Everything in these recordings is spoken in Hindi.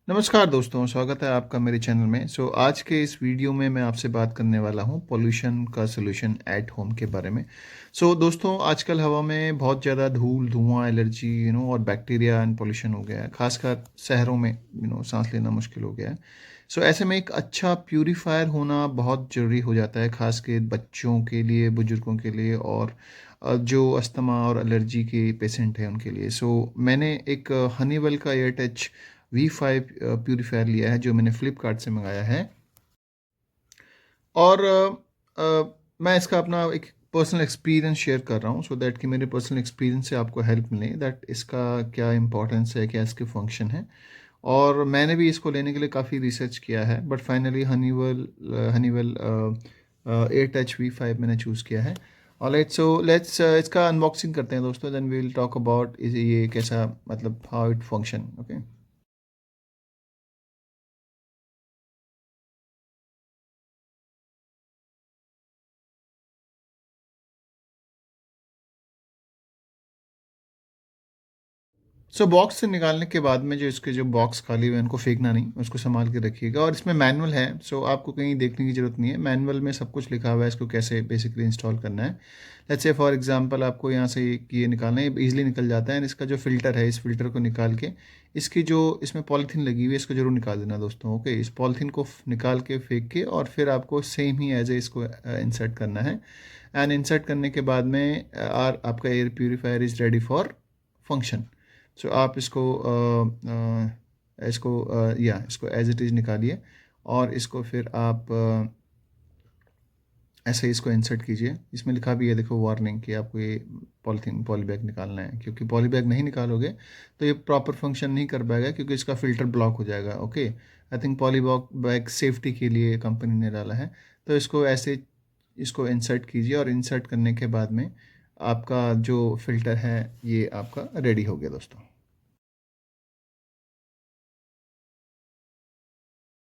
नमस्कार दोस्तों, स्वागत है आपका मेरे चैनल में। आज के इस वीडियो में मैं आपसे बात करने वाला हूँ पॉल्यूशन का सॉल्यूशन एट होम के बारे में। दोस्तों, आजकल हवा में बहुत ज़्यादा धूल, धुआँ, एलर्जी और बैक्टीरिया एंड पॉल्यूशन हो गया है। खासकर शहरों में सांस लेना मुश्किल हो गया है। ऐसे में एक अच्छा प्यूरीफायर होना बहुत ज़रूरी हो जाता है, खास के बच्चों के लिए, बुजुर्गों के लिए और जो अस्थमा और एलर्जी के पेशेंट हैं उनके लिए। मैंने एक हनीवेल का एयर टच V5 प्यूरीफायर लिया है, जो मैंने फ्लिपकार्ट से मंगाया है। और मैं इसका अपना एक पर्सनल एक्सपीरियंस शेयर कर रहा हूँ, सो दैट कि मेरे पर्सनल एक्सपीरियंस से आपको हेल्प मिले दैट इसका क्या इम्पोर्टेंस है, क्या इसके फंक्शन है। और मैंने भी इसको लेने के लिए काफ़ी रिसर्च किया है, but finally Honeywell air touch V5 मैंने चूज़ किया है। ऑलराइट, सो लेट्स इसका अनबॉक्सिंग करते हैं दोस्तों, then we will talk about is ये कैसा, मतलब how it function. Okay, box से निकालने के बाद में जो इसके जो बॉक्स खाली हुए हैं उनको फेंकना नहीं, उसको संभाल के रखिएगा। और इसमें मैनुअल है, आपको कहीं देखने की ज़रूरत नहीं है। मैनुअल में सब कुछ लिखा हुआ है, इसको कैसे बेसिकली इंस्टॉल करना है। लेट्स से फॉर एग्जांपल आपको यहाँ से ये निकालना है, ईजिली निकल जाता है। इसका जो फ़िल्टर है, इस फिल्टर को निकाल के इसकी जो इसमें पॉलीथीन लगी हुई है, इसको जरूर निकाल देना दोस्तों। ओके, इस पॉलीथीन को निकाल के फेंक के और फिर आपको सेम ही एज ए इसको इंसर्ट करना है। एंड इंसर्ट करने के बाद में आपका air purifier is ready for function. आप इसको एज इट इज़ निकालिए और इसको फिर आप ऐसे ही इसको इंसर्ट कीजिए। इसमें लिखा भी है, देखो, वार्निंग कि आपको ये पॉली बैग निकालना है, क्योंकि पॉली बैग नहीं निकालोगे तो ये प्रॉपर फंक्शन नहीं कर पाएगा, क्योंकि इसका फ़िल्टर ब्लॉक हो जाएगा। Okay, I think poly bag safety के लिए कंपनी ने डाला है। तो इसको इंसर्ट कीजिए और इंसर्ट करने के बाद में आपका जो फ़िल्टर है ये आपका रेडी हो गया दोस्तों।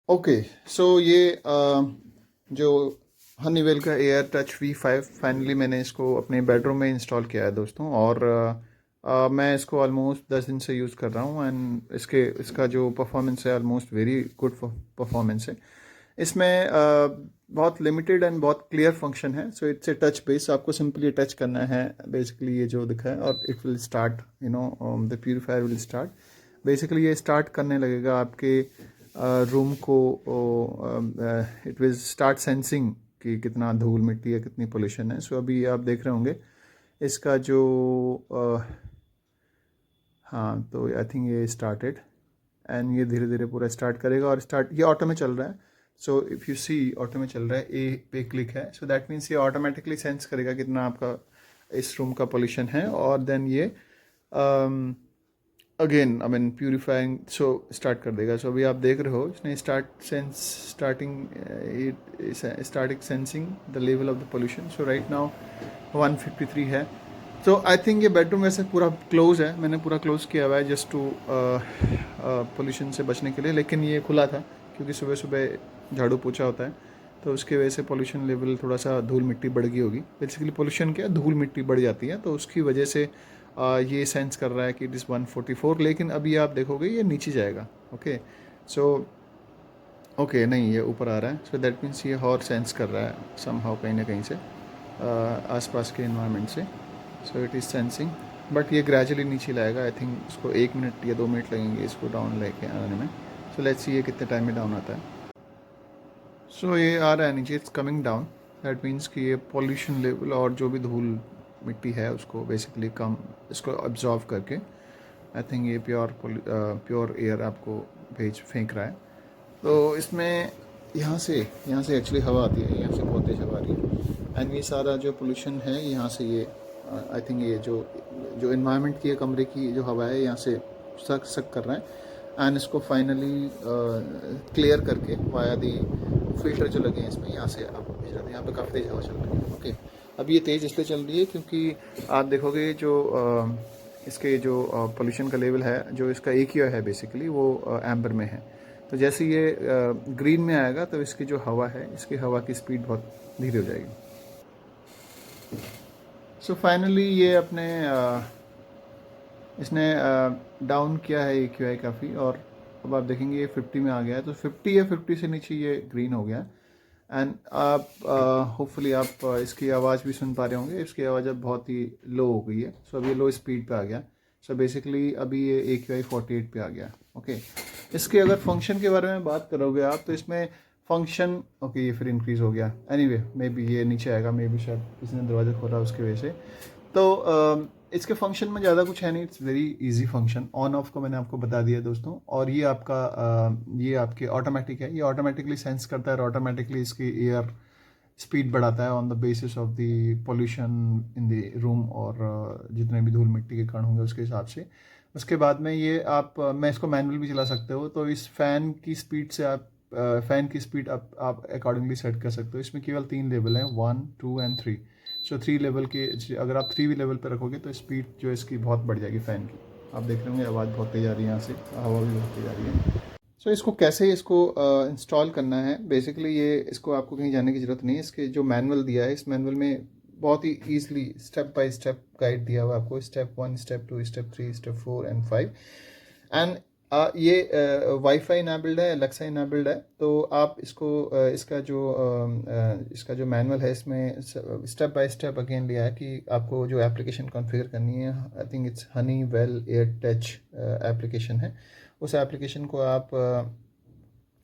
ओके, ये जो हनीवेल का एयर टच V5 फाइनली मैंने इसको अपने बेडरूम में इंस्टॉल किया है दोस्तों। और मैं इसको ऑलमोस्ट 10 दिन से यूज़ कर रहा हूँ एंड इसका जो परफॉर्मेंस है, ऑलमोस्ट वेरी गुड परफॉर्मेंस है। इसमें बहुत लिमिटेड एंड बहुत क्लियर फंक्शन है। इट्स ए टच बेस, आपको सिंपली टच करना है बेसिकली, ये जो दिखा है, और it will start, the purifier will start. Basically ये स्टार्ट करने लगेगा आपके रूम को। इट विल स्टार्ट सेंसिंग कि कितना धूल मिट्टी है, कितनी पोल्यूशन है। अभी आप देख रहे होंगे इसका जो हाँ, तो आई थिंक ये स्टार्टेड एंड ये धीरे धीरे पूरा स्टार्ट करेगा। और ये ऑटो में चल रहा है। इफ़ यू सी, ऑटो में चल रहा है, ए पे क्लिक है। दैट मीन्स ये ऑटोमेटिकली सेंस करेगा कितना आपका इस रूम का पोल्यूशन है। और देन ये again I mean purifying start कर देगा। अभी आप देख रहे हो इसने starting sensing the level of the pollution. Right now 153 है। आई थिंक ये बेडरूम वैसे पूरा क्लोज है, मैंने पूरा क्लोज किया हुआ है जस्ट टू पोल्यूशन से बचने के लिए। लेकिन ये खुला था क्योंकि सुबह सुबह झाड़ू पोछा होता है, तो उसकी वजह से पोल्यूशन लेवल थोड़ा सा, धूल मिट्टी बढ़ गई होगी। बेसिकली पोल्यूशन क्या, धूल मिट्टी बढ़ जाती है, तो उसकी वजह से ये सेंस कर रहा है कि इट इज़ 144। लेकिन अभी आप देखोगे ये नीचे जाएगा। ओके, सो ओके, नहीं, ये ऊपर आ रहा है। दैट मीन्स ये और सेंस कर रहा है समहाउ, कहीं ना कहीं से आसपास के इन्वायरमेंट से। इट इज़ सेंसिंग, बट ये ग्रेजुअली नीचे लाएगा। आई थिंक इसको 1 मिनट या 2 मिनट लगेंगे इसको डाउन लेके आने में। लेट्स सी ये कितने टाइम में डाउन आता है। ये आ रहा है नीचे, it's coming down. That means कि ये पॉल्यूशन लेवल और जो भी धूल मिट्टी है उसको बेसिकली कम, इसको ऑब्जॉर्व करके आई थिंक ये प्योर एयर आपको फेंक रहा है। तो इसमें यहाँ से एक्चुअली हवा आती है, यहाँ से बहुत तेज़ हवा आ रही है। एंड ये सारा जो पोल्यूशन है यहाँ से, ये आई थिंक ये जो जो इन्वायरमेंट की, कमरे की जो हवा है, यहाँ से सक कर रहा है। एंड इसको फाइनली क्लियर करके वाया दी फिल्टर जो लगे हैं इसमें, यहाँ से आपको भेज रहा है। यहाँ पे काफ़ी तेज़ हवा चल रही है। ओके, अब ये तेज़ इसलिए चल रही है क्योंकि आप देखोगे जो इसके जो पोल्यूशन का लेवल है, जो इसका AQI है बेसिकली, वो एम्बर में है। तो जैसे ये ग्रीन में आएगा तो इसकी जो हवा है, इसकी हवा की स्पीड बहुत धीरे हो जाएगी। फाइनली ये इसने डाउन किया है AQI काफ़ी। और अब आप देखेंगे ये 50 में आ गया है, तो 50 या 50 से नीचे ये ग्रीन हो गया है। एंड आप होपफुली आप इसकी आवाज़ भी सुन पा रहे होंगे, इसकी आवाज़ अब बहुत ही लो हो गई है। सो अब ये लो स्पीड पे आ गया। सो बेसिकली अभी ये AQI 48 पे आ गया। ओके, इसके अगर फंक्शन के बारे में बात करोगे आप, तो इसमें फंक्शन ओके ये फिर इंक्रीज़ हो गया। एनीवे मे बी ये नीचे आएगा, मे बी शायद किसी ने दरवाज़ा खोला उसकी वजह से। तो इसके फंक्शन में ज़्यादा कुछ है नहीं, it's very easy function. On off को मैंने आपको बता दिया दोस्तों। और ये आपका ये आपके ऑटोमेटिक है, ये ऑटोमेटिकली सेंस करता है और ऑटोमेटिकली इसकी एयर स्पीड बढ़ाता है on the basis of the pollution in the room, और जितने भी धूल मिट्टी के कण होंगे उसके हिसाब से। उसके बाद में ये आप मैं इसको मैनुअल भी चला सकते हो, तो इस फ़ैन की स्पीड से आप फ़ैन की स्पीड आप अकॉर्डिंगली सेट कर सकते हो। इसमें केवल 3 लेवल हैं, 1, 2 एंड 3। सो 3 लेवल के, अगर आप 3 भी लेवल पर रखोगे तो स्पीड जो है इसकी बहुत बढ़ जाएगी फ़ैन की। आप देख रहे होंगे आवाज़ बहुत तेज़ आ रही है यहाँ से, हवा भी बहुत तेज़ आ रही है। सो इसको कैसे इंस्टॉल करना है, बेसिकली ये इसको आपको कहीं जाने की ज़रूरत नहीं है। इसके जो मैनुअल दिया है, इस मैनुअल में बहुत ही easily step by step guide दिया हुआ है आपको। Step 1, step 2, step 3, step 4 and 5। And ये वाईफाई इनेबल्ड है, एलेक्सा इनेबल्ड है। तो आप इसको इसका जो मैनुअल है, इसमें स्टेप बाय स्टेप अगेन लिया है कि आपको जो एप्लीकेशन कॉन्फ़िगर करनी है। I think it's Honeywell air touch application है। उस एप्लीकेशन को आप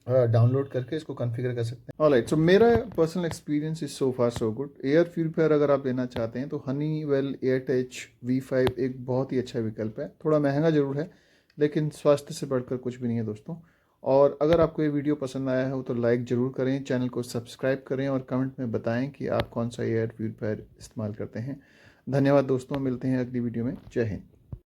डाउनलोड करके इसको कॉन्फ़िगर कर सकते हैं। ऑलराइट, सो मेरा personal experience is so far so good. Air purifier अगर आप लेना चाहते हैं तो हनीवेल एयर टच V5 एक बहुत ही अच्छा विकल्प है। थोड़ा महंगा ज़रूर है, लेकिन स्वास्थ्य से बढ़कर कुछ भी नहीं है दोस्तों। और अगर आपको ये वीडियो पसंद आया हो तो लाइक ज़रूर करें, चैनल को सब्सक्राइब करें और कमेंट में बताएं कि आप कौन सा एयर प्यूरीफायर इस्तेमाल करते हैं। धन्यवाद दोस्तों, मिलते हैं अगली वीडियो में। जय हिंद।